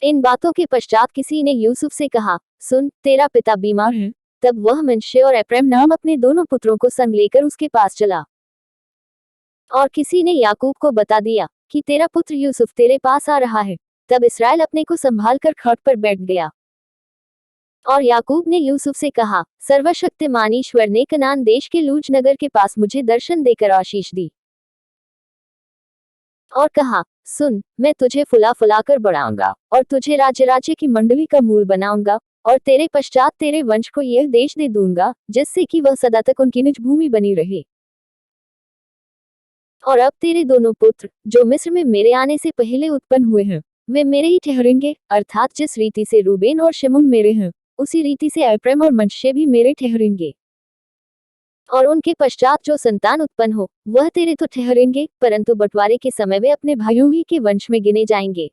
इन बातों के पश्चात किसी ने यूसुफ से कहा, सुन, तेरा पिता बीमार है। तब वह मनश्शे और एप्रैम नाम अपने दोनों पुत्रों को संग लेकर उसके पास चला। और किसी ने याकूब को बता दिया कि तेरा पुत्र यूसुफ तेरे पास आ रहा है। तब इसराइल अपने को संभाल कर खट पर बैठ गया। और याकूब ने यूसुफ से कहा, सर्वशक्तिमान ईश्वर ने कनान देश के लूज नगर के पास मुझे दर्शन देकर आशीष दी और कहा, सुन, मैं तुझे फुला फुला कर बढ़ाऊंगा और तुझे राज्य राज्य की मंडली का मूल बनाऊंगा और तेरे पश्चात तेरे वंश को यह देश दे दूंगा जिससे कि वह सदा तक उनकी निज भूमि बनी रहे। और अब तेरे दोनों पुत्र जो मिस्र में मेरे आने से पहले उत्पन्न हुए हैं वे मेरे ही ठहरेंगे, अर्थात जिस रीति से रूबेन और शिमोन मेरे हैं उसी रीति से एप्रैम और मनश्शे भी मेरे ठहरेंगे। और उनके पश्चात जो संतान उत्पन्न हो वह तेरे तो ठहरेंगे, परंतु बंटवारे के समय वे अपने भाइयों ही के वंश में गिने जाएंगे।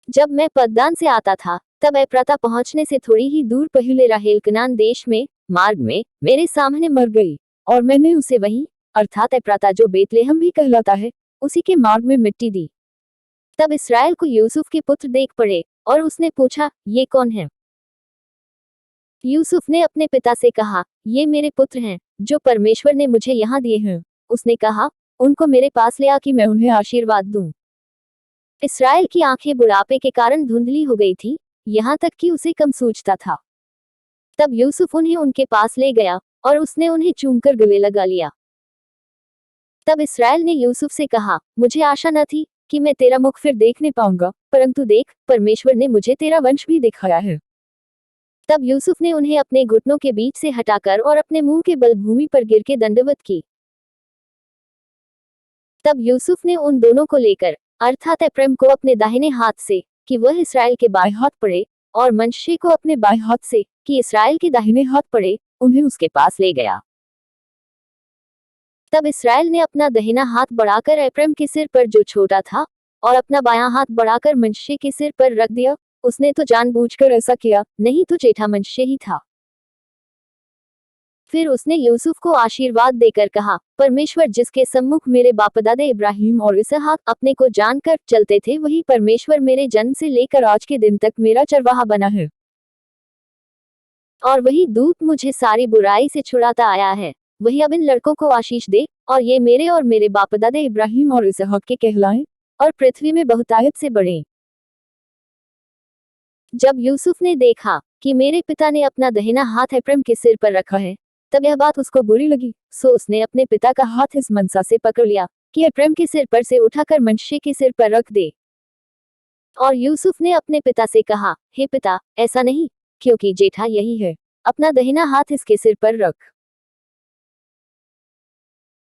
जब मैं पद्दान से आता था तब एप्राता पहुंचने से थोड़ी ही दूर पहले राहेल कनान देश में मार्ग में मेरे सामने मर गई और मैंने उसे वहीं, अर्थात एप्राता जो बेतलेहम भी कहलाता है, उसी के मार्ग में मिट्टी दी। तब इसराइल को यूसुफ के पुत्र देख पड़े और उसने पूछा, ये कौन है? यूसुफ ने अपने पिता से कहा, ये मेरे पुत्र हैं जो परमेश्वर ने मुझे यहाँ दिए हैं। उसने कहा, उनको मेरे पास ले आ कि मैं उन्हें आशीर्वाद दूं। इसराइल की आंखें बुढ़ापे के कारण धुंधली हो गई थी, यहाँ तक कि उसे कम सूझता था। तब यूसुफ उन्हें उनके पास ले गया और उसने उन्हें चूमकर गले लगा लिया। तब इसराइल ने यूसुफ से कहा, मुझे आशा न थी कि मैं तेरा मुख फिर देखने पाऊंगा, परंतु देख, परमेश्वर ने मुझे तेरा वंश भी दिखाया है। तब यूसुफ ने उन्हें अपने घुटनों के बीच से हटाकर और अपने मुंह के बल भूमि पर गिर के दंडवत की। तब यूसुफ ने उन दोनों को लेकर, अर्थात एप्रैम को अपने दाहिने हाथ से कि वह इसराइल के बाएं हाथ पड़े, और मनश्शे को अपने बाएं हाथ से कि इसराइल के दाहिने हाथ पड़े, उन्हें उसके पास ले गया। तब इसराइल ने अपना दाहिना हाथ बढ़ाकर एप्रैम के सिर पर जो छोटा था और अपना बायां हाथ बढ़ाकर मनश्शे के सिर पर रख दिया। उसने तो जानबूझकर ऐसा किया, नहीं तो जेठा मनश्शे ही था। फिर उसने यूसुफ को आशीर्वाद देकर कहा, परमेश्वर जिसके सम्मुख मेरे बापदादे इब्राहिम और इसहाक अपने को जानकर चलते थे वही परमेश्वर मेरे जन्म से लेकर आज के दिन तक मेरा चरवाहा बना है। और वही दूत मुझे सारी बुराई से छुड़ाता आया है। वही अब इन लड़कों को आशीष दे और ये मेरे और मेरे बापदादे इब्राहिम और इसहाक के कहलाएं और पृथ्वी में बहुतायत से बढ़ें। जब यूसुफ ने देखा कि मेरे पिता ने अपना दाहिना हाथ एप्रैम के सिर पर रखा है तब यह बात उसको बुरी लगी, सो उसने अपने पिता का हाथ इस मनसा से पकड़ लिया कि एप्रैम के सिर पर से उठाकर मनश्शे के सिर पर रख दे। और यूसुफ ने अपने पिता से कहा, हे पिता, ऐसा नहीं, क्योंकि जेठा यही है, अपना दाहिना हाथ इसके सिर पर रख।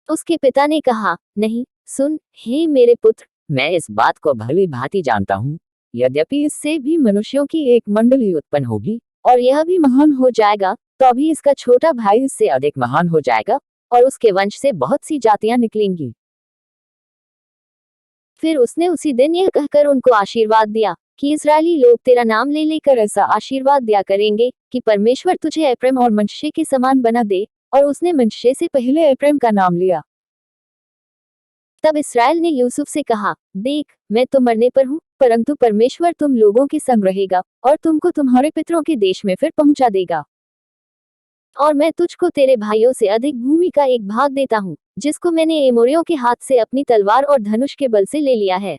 उसके पिता ने कहा, नहीं, सुन, हे मेरे पुत्र, मैं इस बात को भली भांति जानता हूँ, यद्यपि इससे भी मनुष्यों की एक मंडली उत्पन्न होगी और यह भी महान हो जाएगा, तो भी इसका छोटा भाई इससे अधिक महान हो जाएगा और उसके वंश से बहुत सी जातियां निकलेंगी। फिर उसने उसी दिन यह कहकर उनको आशीर्वाद दिया कि इस्राएली लोग तेरा नाम ले लेकर ऐसा आशीर्वाद दिया करेंगे कि परमेश्वर तुझे एप्रैम और मनश्शे के समान बना दे। और उसने मनश्शे से पहले एप्रैम का नाम लिया। तब इस्राएल ने यूसुफ से कहा, देख, मैं तो मरने पर हूँ, परंतु परमेश्वर तुम लोगों के संग रहेगा और तुमको तुम्हारे पितरों के देश में फिर पहुंचा देगा। और मैं तुझको तेरे भाइयों से अधिक भूमि का एक भाग देता हूँ जिसको मैंने एमोरियों के हाथ से अपनी तलवार और धनुष के बल से ले लिया है।